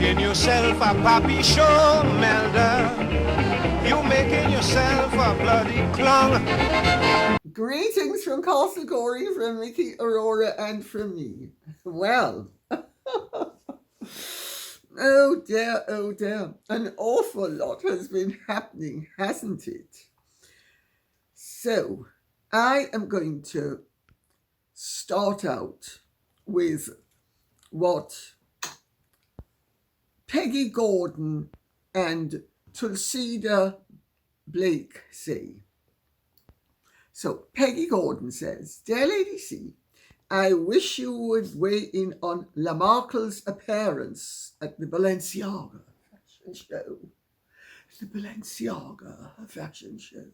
making yourself a poppy show melder. You making yourself a bloody clown. Greetings from Castle Goring, from Mickey, Aurora, and from me. Well, oh dear, an awful lot has been happening, hasn't it? So, I am going to start out with what Peggy Gordon and Tulsida Blake say. So Peggy Gordon says, "Dear Lady C, I wish you would weigh in on Lamarckle's appearance at the Balenciaga fashion show. The Balenciaga fashion show.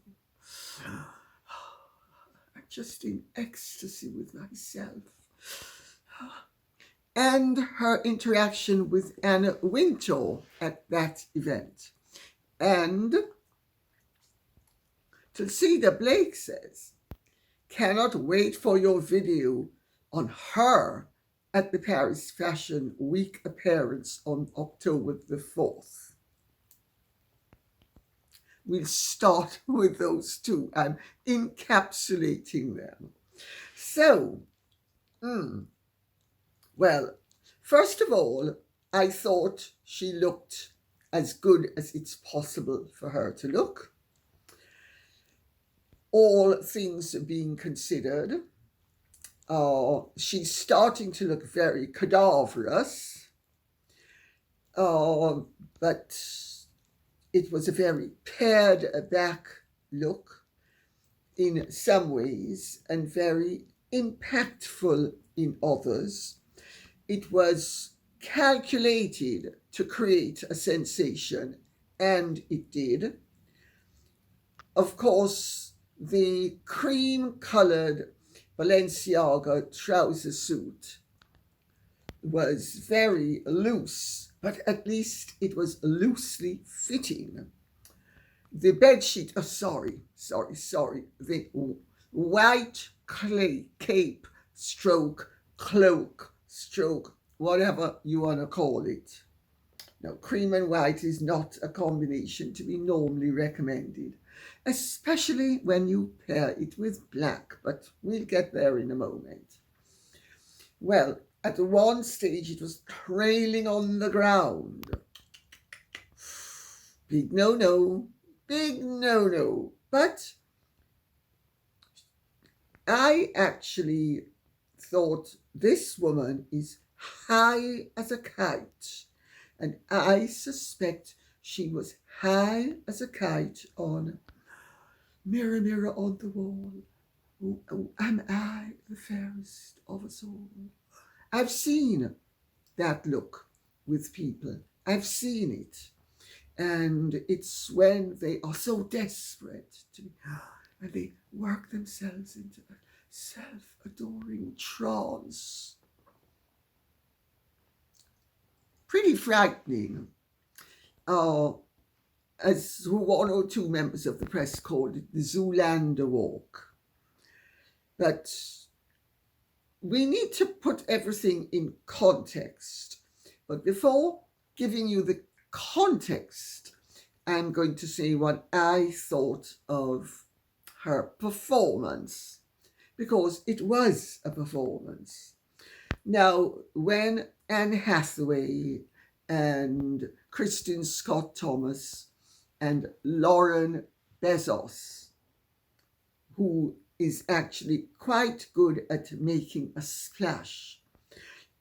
I'm just in ecstasy with myself. And her interaction with Anna Wintour at that event. And Tulsida Blake says, cannot wait for your video on her at the Paris Fashion Week appearance on October the 4th. We'll start with those two. I'm encapsulating them. So, well, first of all, I thought she looked as good as it's possible for her to look. All things being considered, she's starting to look very cadaverous, but it was a very pared back look in some ways and very impactful in others. It was calculated to create a sensation, and it did. Of course, the cream-colored Balenciaga trouser suit was very loose, but at least it was loosely fitting. The bedsheet, the white cape stroke, cloak stroke, whatever you want to call it. Now, cream and white is not a combination to be normally recommended, especially when you pair it with black, but we'll get there in a moment. Well, at one stage it was trailing on the ground. Big no-no. But I actually thought this woman is high as a kite, and I suspect she was high as a kite on Mirror, mirror on the wall, am I the fairest of us all? I've seen that look with people. I've seen it. And it's when they are so desperate to be, and they work themselves into a self-adoring trance. Pretty frightening. As one or two members of the press called it, the Zoolander walk. But we need to put everything in context. But before giving you the context, I'm going to say what I thought of her performance, because it was a performance. Now, when Anne Hathaway and Kristen Scott Thomas and Lauren Bezos, who is actually quite good at making a splash.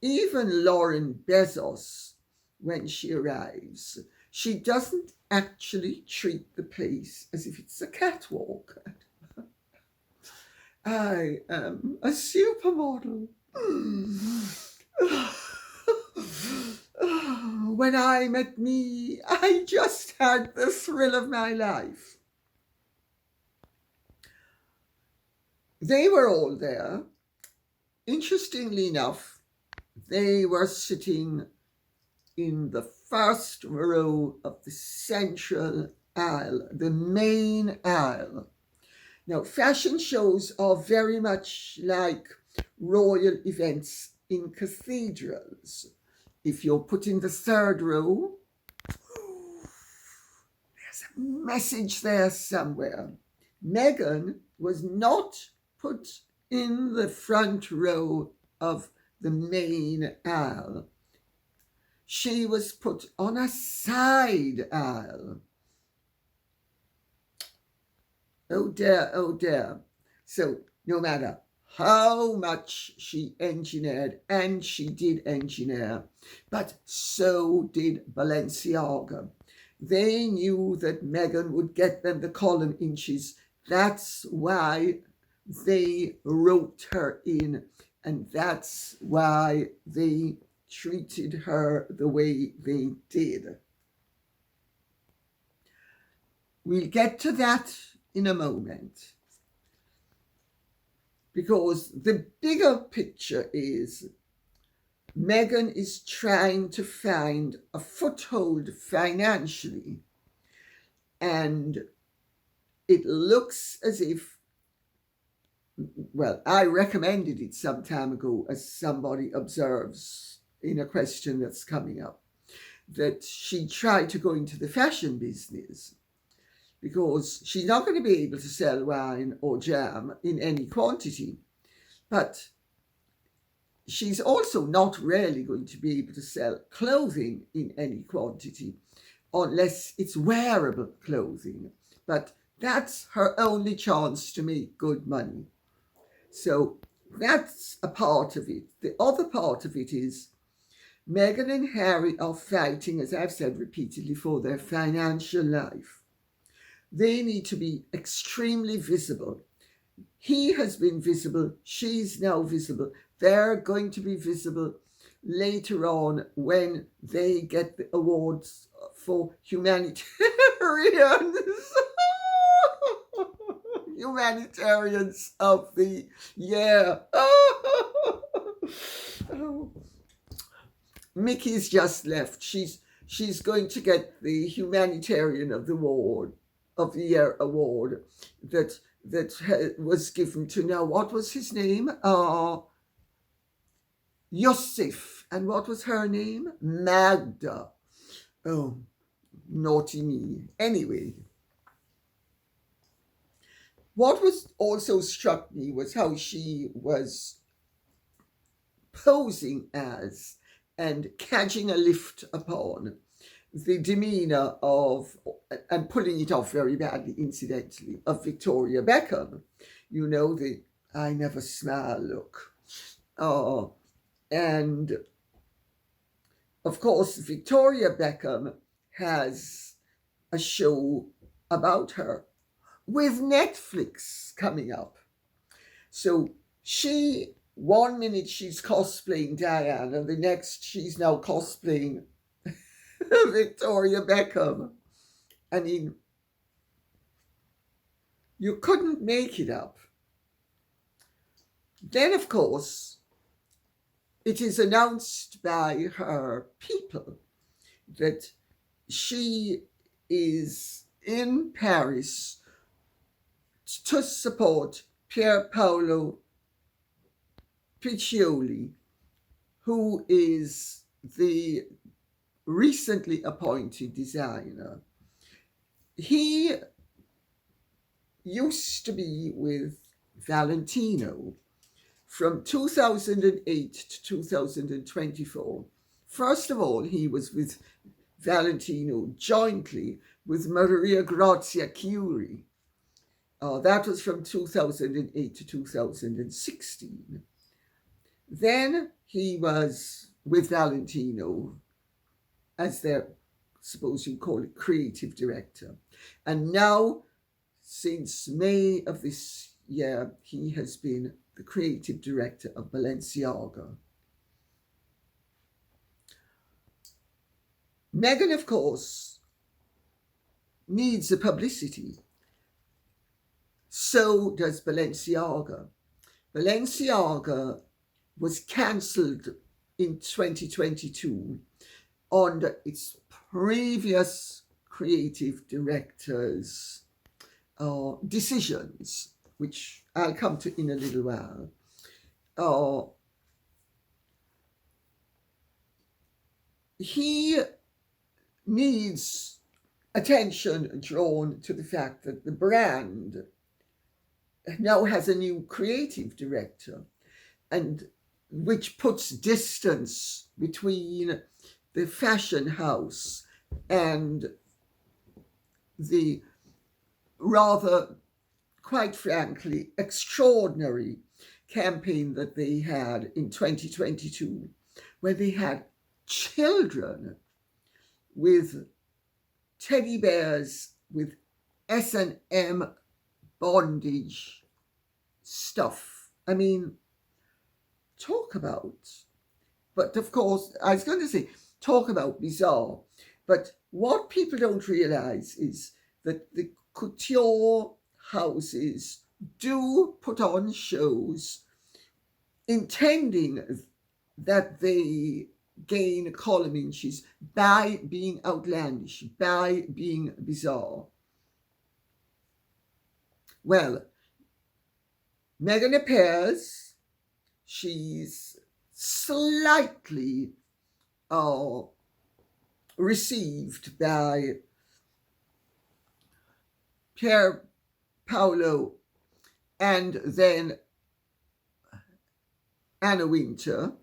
Even Lauren Bezos, when she arrives, she doesn't actually treat the place as if it's a catwalk. I am a supermodel. When I met me, I just had the thrill of my life. They were all there. Interestingly enough, they were sitting in the first row of the central aisle, the main aisle. Now, fashion shows are very much like royal events in cathedrals. if you're put in the third row, there's a message there somewhere. Meghan was not put in the front row of the main aisle. She was put on a side aisle. Oh dear, oh dear. So no matter how much she engineered, and she did engineer, but so did Balenciaga. They knew that Meghan would get them the column inches. That's why they wrote her in, and that's why they treated her the way they did. We'll get to that in a moment, because the bigger picture is Meghan is trying to find a foothold financially, and it looks as if, well, I recommended it some time ago, as somebody observes in a question that's coming up, that she tried to go into the fashion business, because she's not going to be able to sell wine or jam in any quantity, but she's also not really going to be able to sell clothing in any quantity, unless it's wearable clothing. But that's her only chance to make good money. So that's a part of it. The other part of it is Meghan and Harry are fighting, as I've said repeatedly, for their financial life. They need to be extremely visible. He has been visible. She's now visible. They're going to be visible later on when they get the awards for humanitarians. Humanitarians of the year. Mickey's just left. She's going to get the humanitarian of the year award that was given to, now what was his name? Yosef. And what was her name? Magda. Oh, naughty me. Anyway, what was also struck me was how she was posing as and catching a lift upon the demeanour of, and pulling it off very badly, incidentally, of Victoria Beckham. You know, the I never smile look. And of course, Victoria Beckham has a show about her with Netflix coming up. So she, 1 minute she's cosplaying Diana, the next she's now cosplaying Victoria Beckham. I mean, you couldn't make it up. Then, of course, it is announced by her people that she is in Paris to support Pier Paolo Piccioli, who is the recently appointed designer. He used to be with Valentino from 2008 to 2024. First of all, he was with Valentino jointly with Maria Grazia Chiuri. That was from 2008 to 2016. Then he was with Valentino as their, suppose you call it, creative director. And now, since May of this year, he has been the creative director of Balenciaga. Meghan, of course, needs the publicity. So does Balenciaga. Balenciaga was cancelled in 2022 under its previous creative director's decisions, which I'll come to in a little while. he needs attention drawn to the fact that the brand now has a new creative director, and which puts distance between the fashion house and the rather, quite frankly, extraordinary campaign that they had in 2022, where they had children with teddy bears with S&M bondage stuff. I mean, talk about, but of course, I was going to say, talk about bizarre. But what people don't realize is that the couture houses do put on shows intending that they gain column inches by being outlandish, by being bizarre. Well, Meghan appears, she's slightly received by Pier Paolo and then Anna Wintour,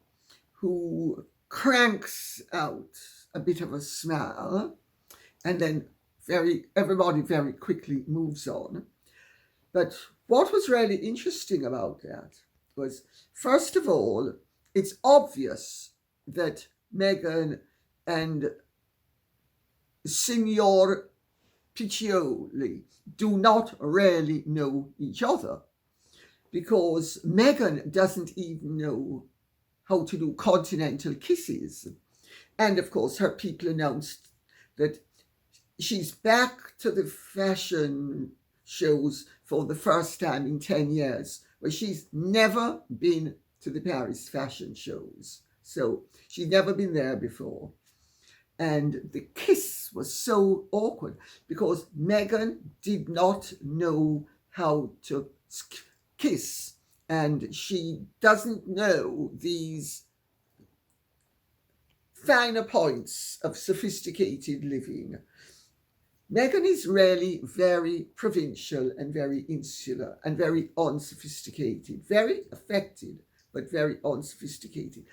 who cranks out a bit of a smile, and then everybody very quickly moves on. But what was really interesting about that was, first of all, it's obvious that Meghan and Signor Piccioli do not really know each other, because Meghan doesn't even know how to do continental kisses. And of course, her people announced that she's back to the fashion shows for the first time in 10 years, where she's never been to the Paris fashion shows. So she's never been there before. And the kiss was so awkward because Meghan did not know how to kiss, and she doesn't know these finer points of sophisticated living. Meghan is really very provincial and very insular and very unsophisticated, very affected, but very unsophisticated.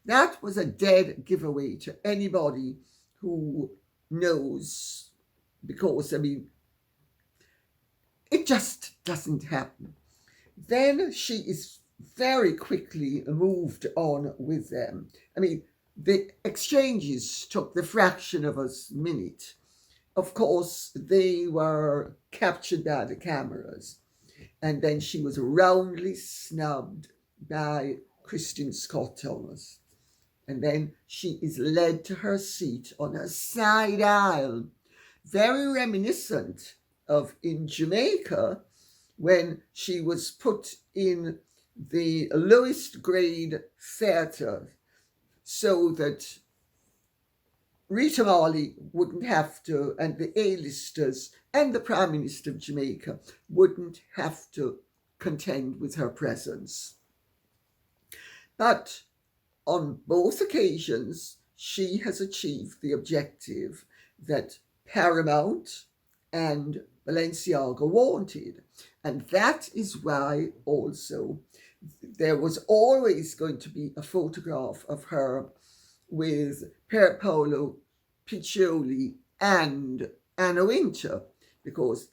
That was a dead giveaway to anybody who knows, because, I mean, it just doesn't happen. Then she is very quickly moved on with them. I mean, the exchanges took the fraction of a minute. Of course, they were captured by the cameras. And then she was roundly snubbed by Christian Scott Thomas. And then she is led to her seat on a side aisle, very reminiscent of in Jamaica, when she was put in the lowest grade theatre so that Rita Marley wouldn't have to, and the A-listers and the Prime Minister of Jamaica wouldn't have to contend with her presence. But on both occasions, she has achieved the objective that Paramount and Balenciaga wanted. And that is why also there was always going to be a photograph of her with Pier Paolo Piccioli and Anna Wintour, because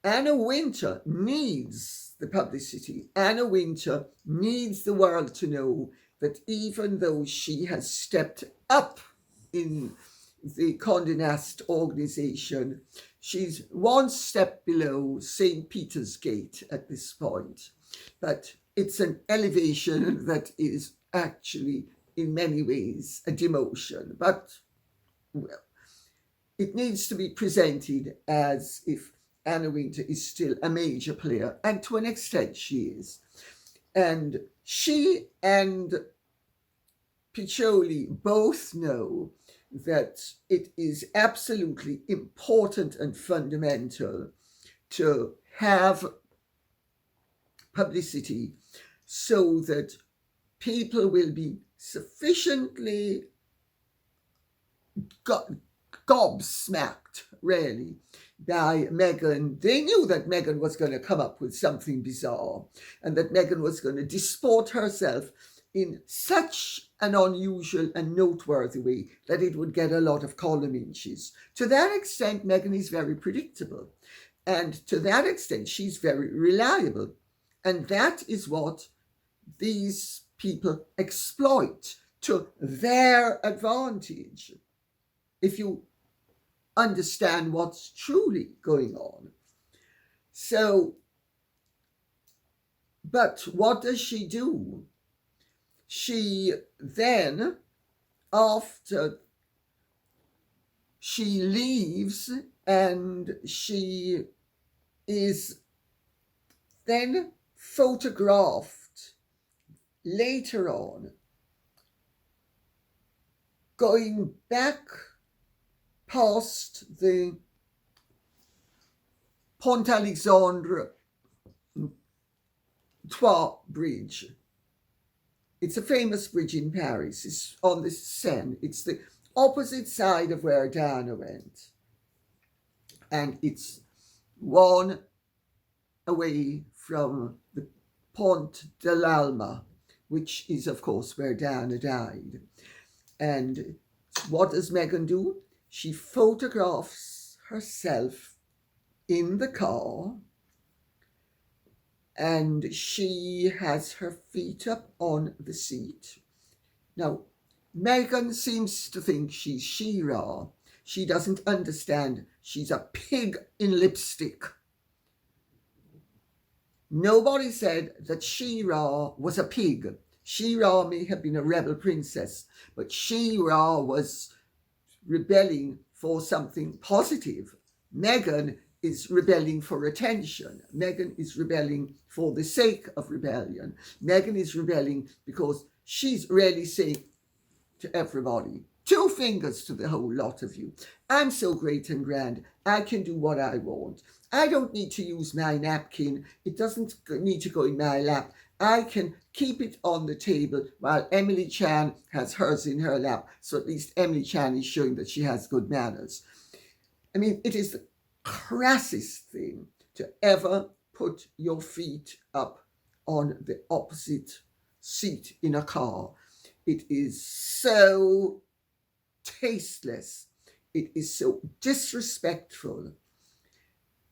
Anna Wintour needs the publicity. Anna Wintour needs the world to know that even though she has stepped up in the Condé Nast organization, she's one step below St. Peter's Gate at this point. But it's an elevation that is actually, in many ways, a demotion. But, well, it needs to be presented as if Anna Wintour is still a major player, and to an extent she is. And she and Piccioli both know that it is absolutely important and fundamental to have publicity so that people will be sufficiently gobsmacked, really, by Meghan. They knew that Meghan was going to come up with something bizarre and that Meghan was going to disport herself in such an unusual and noteworthy way that it would get a lot of column inches. To that extent, Meghan is very predictable. And to that extent, she's very reliable. And that is what these people exploit to their advantage, if you understand what's truly going on. So, but what does she do? She then, after she leaves and she is then photographed later on going back past the Pont Alexandre Trois Bridge. It's a famous bridge in Paris. It's on the Seine. It's the opposite side of where Diana went. And it's one away from the Pont de l'Alma, which is, of course, where Diana died. And what does Meghan do? She photographs herself in the car, and she has her feet up on the seat. Now, Meghan seems to think she's She-Ra. She doesn't understand she's a pig in lipstick. Nobody said that She-Ra was a pig. She-Ra may have been a rebel princess, but She-Ra was rebelling for something positive. Meghan is rebelling for attention. Meghan is rebelling for the sake of rebellion. Meghan is rebelling because she's really saying to everybody, 2 fingers to the whole lot of you. I'm so great and grand. I can do what I want. I don't need to use my napkin. It doesn't need to go in my lap. I can keep it on the table while Emily Chan has hers in her lap. So at least Emily Chan is showing that she has good manners. I mean, it is the crassest thing to ever put your feet up on the opposite seat in a car. It is so tasteless. It is so disrespectful.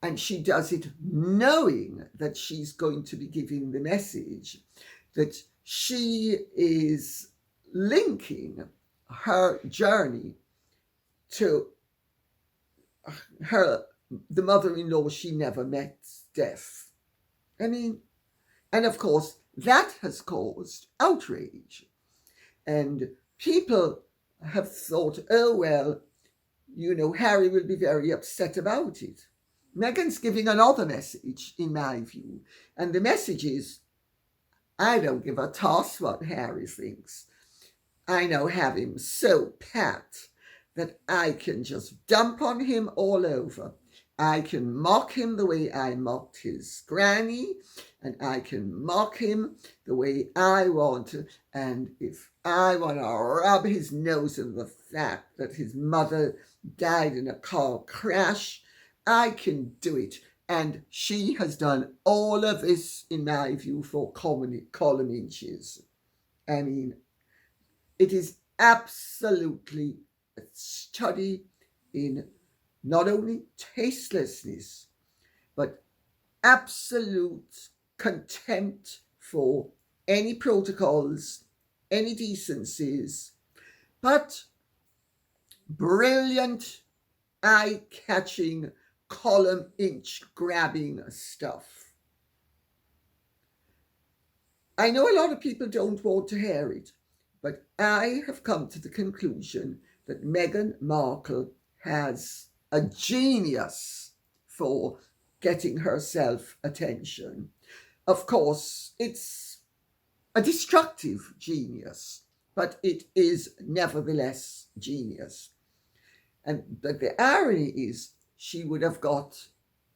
And she does it knowing that she's going to be giving the message that she is linking her journey to the mother-in-law she never met, death. I mean, and of course, that has caused outrage. And people have thought, oh, well, you know, Harry will be very upset about it. Meghan's giving another message, in my view. And the message is, I don't give a toss what Harry thinks. I now have him so pat that I can just dump on him all over. I can mock him the way I mocked his granny, and I can mock him the way I want to. And if I want to rub his nose in the fact that his mother died in a car crash, I can do it. And she has done all of this, in my view, for column inches. I mean, it is absolutely a study in not only tastelessness, but absolute contempt for any protocols, any decencies, but brilliant, eye-catching, column inch grabbing stuff. I know a lot of people don't want to hear it, but I have come to the conclusion that Meghan Markle has a genius for getting herself attention. Of course, it's a destructive genius, but it is nevertheless genius. And the irony is, she would have got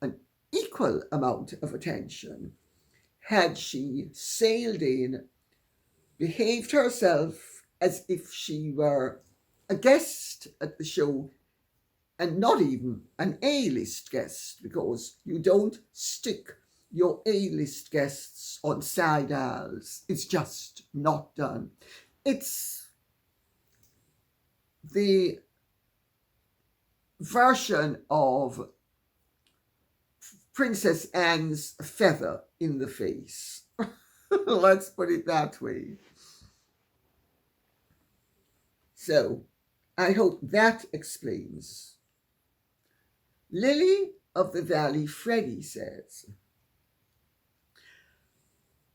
an equal amount of attention had she sailed in, behaved herself as if she were a guest at the show, and not even an A-list guest, because you don't stick your A-list guests on side aisles. It's just not done. It's the version of Princess Anne's feather in the face. Let's put it that way. So, I hope that explains. Lily of the Valley Freddy says,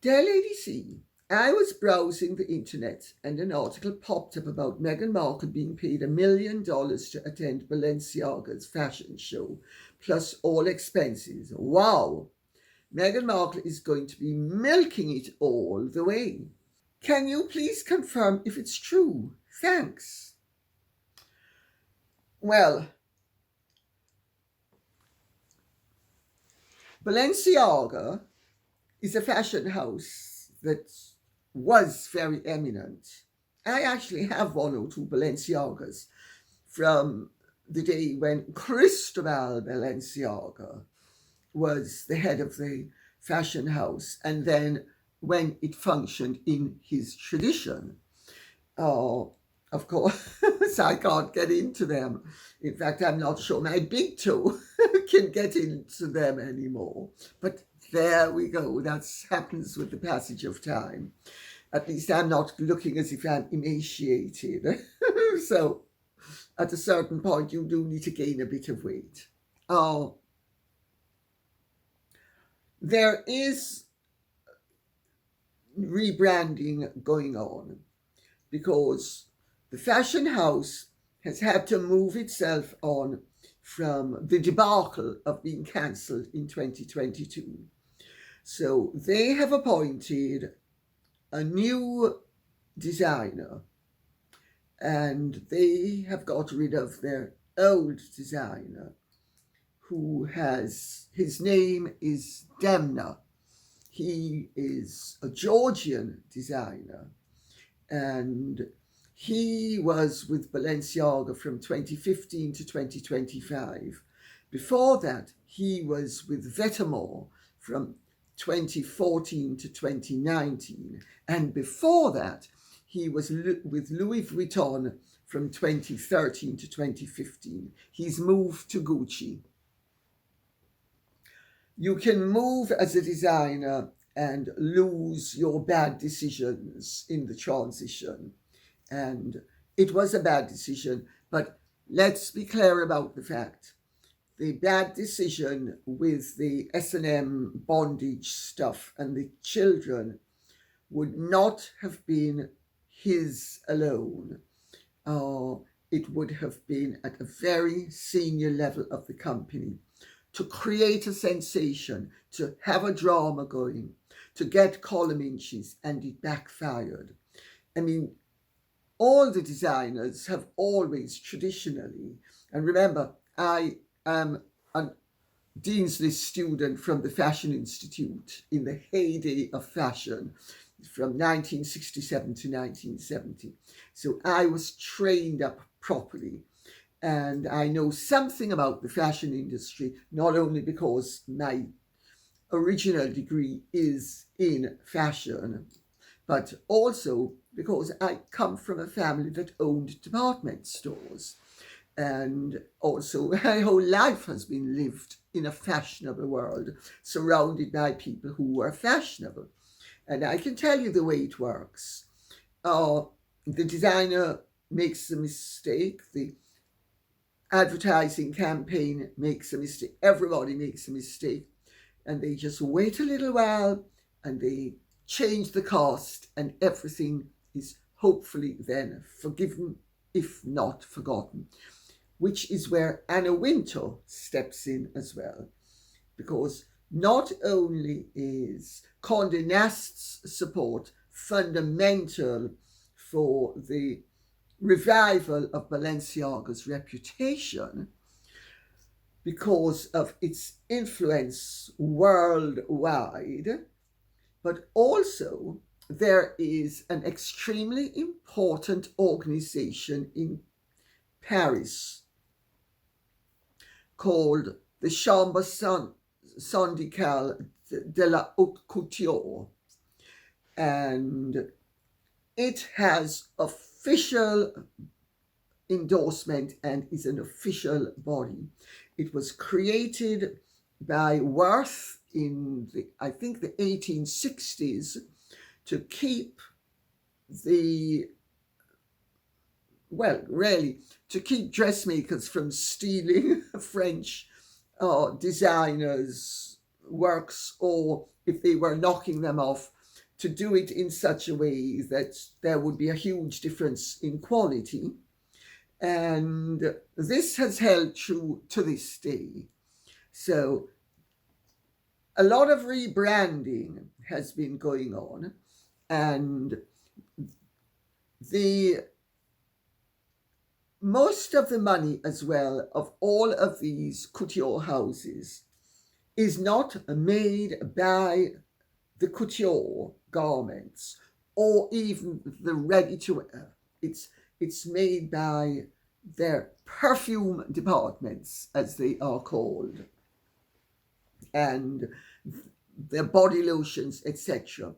Dear Lady C, I was browsing the internet and an article popped up about Meghan Markle being paid $1 million to attend Balenciaga's fashion show, plus all expenses. Wow! Meghan Markle is going to be milking it all the way. Can you please confirm if it's true? Thanks. Well, Balenciaga is a fashion house that was very eminent. I actually have one or two Balenciagas from the day when Cristobal Balenciaga was the head of the fashion house, and then when it functioned in his tradition. Of course, I can't get into them. In fact, I'm not sure my big toe can get into them anymore. But there we go. That happens with the passage of time. At least I'm not looking as if I'm emaciated. So at a certain point, you do need to gain a bit of weight. There is rebranding going on because the fashion house has had to move itself on from the debacle of being cancelled in 2022. So they have appointed a new designer, and they have got rid of their old designer, his name is Demna. He is a Georgian designer, and he was with Balenciaga from 2015 to 2025. Before that, he was with Vetements from 2014 to 2019. And before that, he was with Louis Vuitton from 2013 to 2015. He's moved to Gucci. You can move as a designer and lose your bad decisions in the transition. And it was a bad decision, but let's be clear about the fact. The bad decision with the S&M bondage stuff and the children would not have been his alone. It would have been at a very senior level of the company to create a sensation, to have a drama going, to get column inches, and it backfired. I mean, all the designers have always traditionally, and remember, I am a Dean's List student from the Fashion Institute in the heyday of fashion from 1967 to 1970. So I was trained up properly, and I know something about the fashion industry, not only because my original degree is in fashion, but also because I come from a family that owned department stores. And also my whole life has been lived in a fashionable world, surrounded by people who were fashionable. And I can tell you the way it works. The designer makes a mistake, the advertising campaign makes a mistake, everybody makes a mistake, and they just wait a little while and they change the cost, and everything is hopefully then forgiven, if not forgotten, which is where Anna Wintour steps in as well. Because not only is Condé Nast's support fundamental for the revival of Balenciaga's reputation, because of its influence worldwide, but also there is an extremely important organization in Paris called the Chambre Syndicale de la Haute Couture, and it has official endorsement and is an official body. It was created by Worth in I think the 1860s to keep to keep dressmakers from stealing French designers' works, or if they were knocking them off, to do it in such a way that there would be a huge difference in quality. And this has held true to this day. So a lot of rebranding has been going on, and most of the money as well of all of these couture houses is not made by the couture garments or even the ready to wear. It's made by their perfume departments, as they are called, and their body lotions, etc.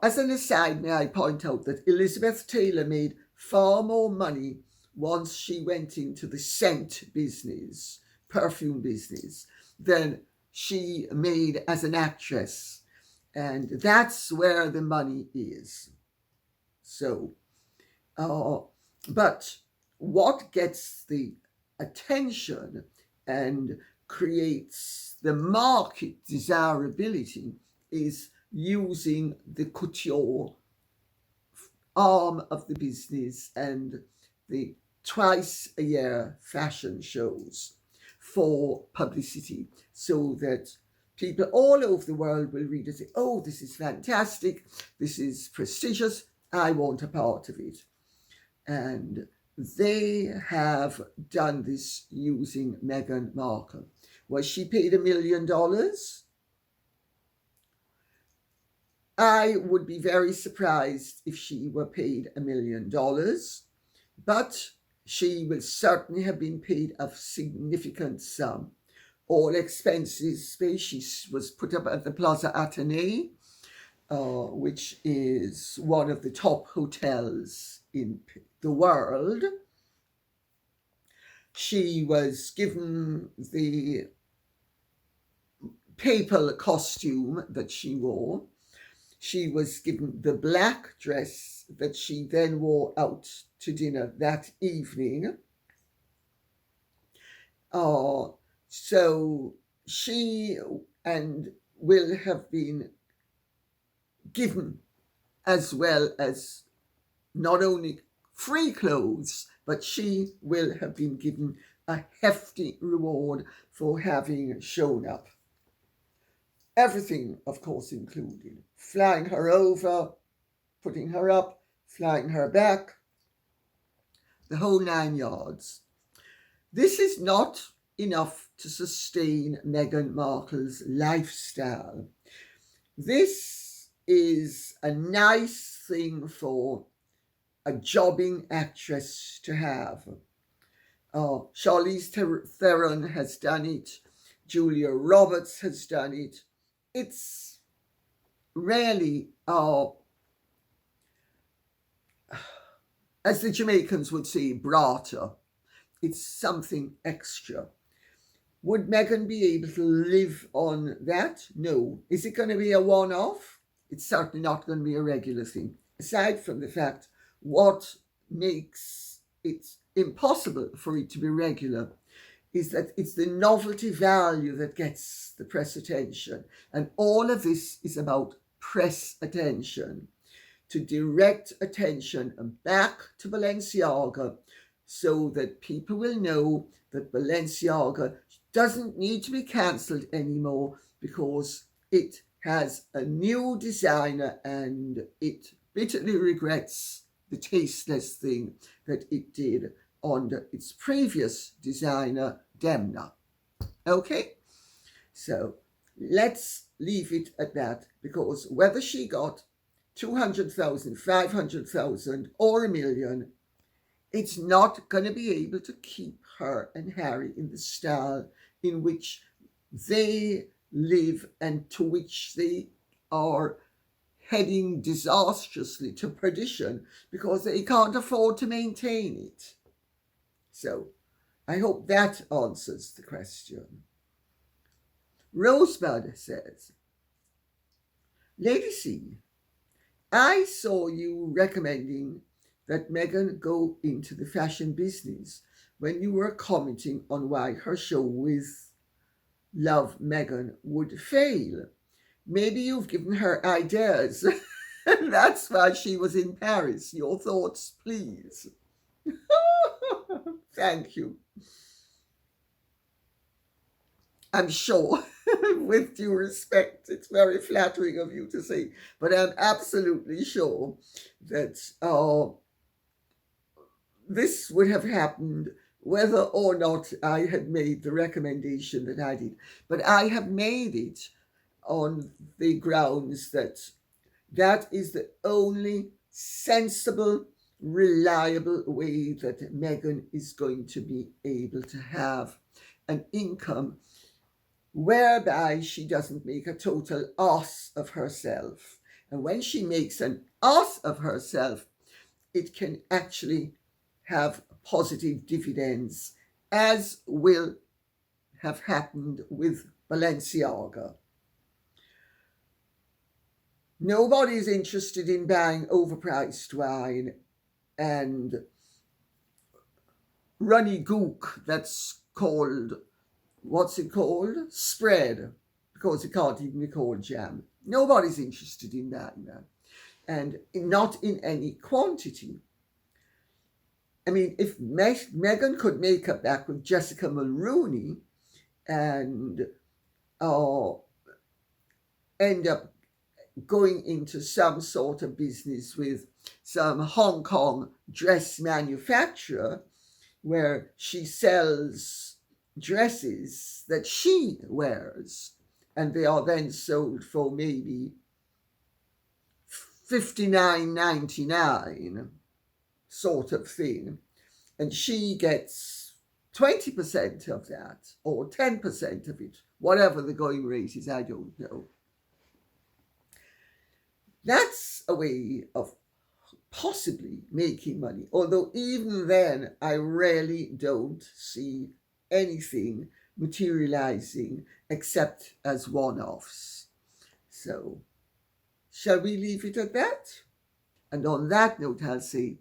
As an aside, may I point out that Elizabeth Taylor made far more money once she went into the scent business, perfume business, than she made as an actress. And that's where the money is. So, but what gets the attention and creates the market desirability is using the couture arm of the business and the twice a year fashion shows for publicity, so that people all over the world will read and say, oh, this is fantastic, this is prestigious, I want a part of it. And they have done this using Meghan Markle. Was she paid $1 million? I would be very surprised if she were paid $1 million, but she will certainly have been paid a significant sum. All expenses paid. She was put up at the Plaza Athénée, which is one of the top hotels in the world. She was given the papal costume that she wore. She was given the black dress that she then wore out to dinner that evening. So she and will have been given, as well as not only free clothes, but she will have been given a hefty reward for having shown up. Everything, of course, included flying her over, putting her up, flying her back, the whole 9 yards. This is not enough to sustain Meghan Markle's lifestyle. This is a nice thing for a jobbing actress to have. Charlize Theron has done it. Julia Roberts has done it. It's really, as the Jamaicans would say, brata. It's something extra. Would Meghan be able to live on that? No. Is it going to be a one-off? It's certainly not going to be a regular thing. Aside from the fact, what makes it impossible for it to be regular is that it's the novelty value that gets the press attention. And all of this is about press attention, to direct attention back to Balenciaga, so that people will know that Balenciaga doesn't need to be cancelled anymore because it has a new designer and it bitterly regrets the tasteless thing that it did under its previous designer, Demna. Okay? So let's leave it at that, because whether she got 200,000, 500,000 or $1 million, it's not going to be able to keep her and Harry in the style in which they live and to which they are heading disastrously to perdition because they can't afford to maintain it. So I hope that answers the question. Rosebud says, Lady C, I saw you recommending that Meghan go into the fashion business when you were commenting on why her show with Love Meghan would fail. Maybe you've given her ideas. And that's why she was in Paris. Your thoughts, please. Thank you. I'm sure, with due respect, it's very flattering of you to say, but I'm absolutely sure that this would have happened whether or not I had made the recommendation that I did. But I have made it on the grounds that that is the only sensible, reliable way that Meghan is going to be able to have an income whereby she doesn't make a total ass of herself. And when she makes an ass of herself, it can actually have positive dividends, as will have happened with Balenciaga. Nobody is interested in buying overpriced wine and runny gook that's called, what's it called? Spread, because it can't even be called jam. Nobody's interested in that. And not in any quantity. I mean, if Meghan could make up that with Jessica Mulroney and end up going into some sort of business with some Hong Kong dress manufacturer where she sells dresses that she wears and they are then sold for maybe $59.99 sort of thing, and she gets 20% of that or 10% of it, whatever the going rate is, I don't know. That's a way of possibly making money, although even then I really don't see anything materializing except as one-offs. So shall we leave it at that? And on that note, I'll say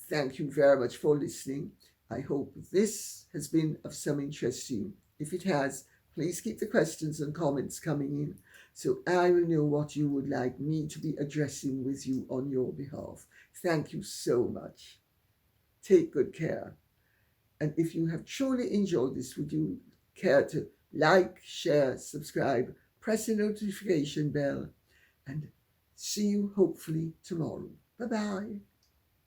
thank you very much for listening. I hope this has been of some interest to you. If it has, please keep the questions and comments coming in so I will know what you would like me to be addressing with you on your behalf. Thank you so much. Take good care. And if you have truly enjoyed this, would you care to like, share, subscribe, press the notification bell, and see you hopefully tomorrow. Bye-bye.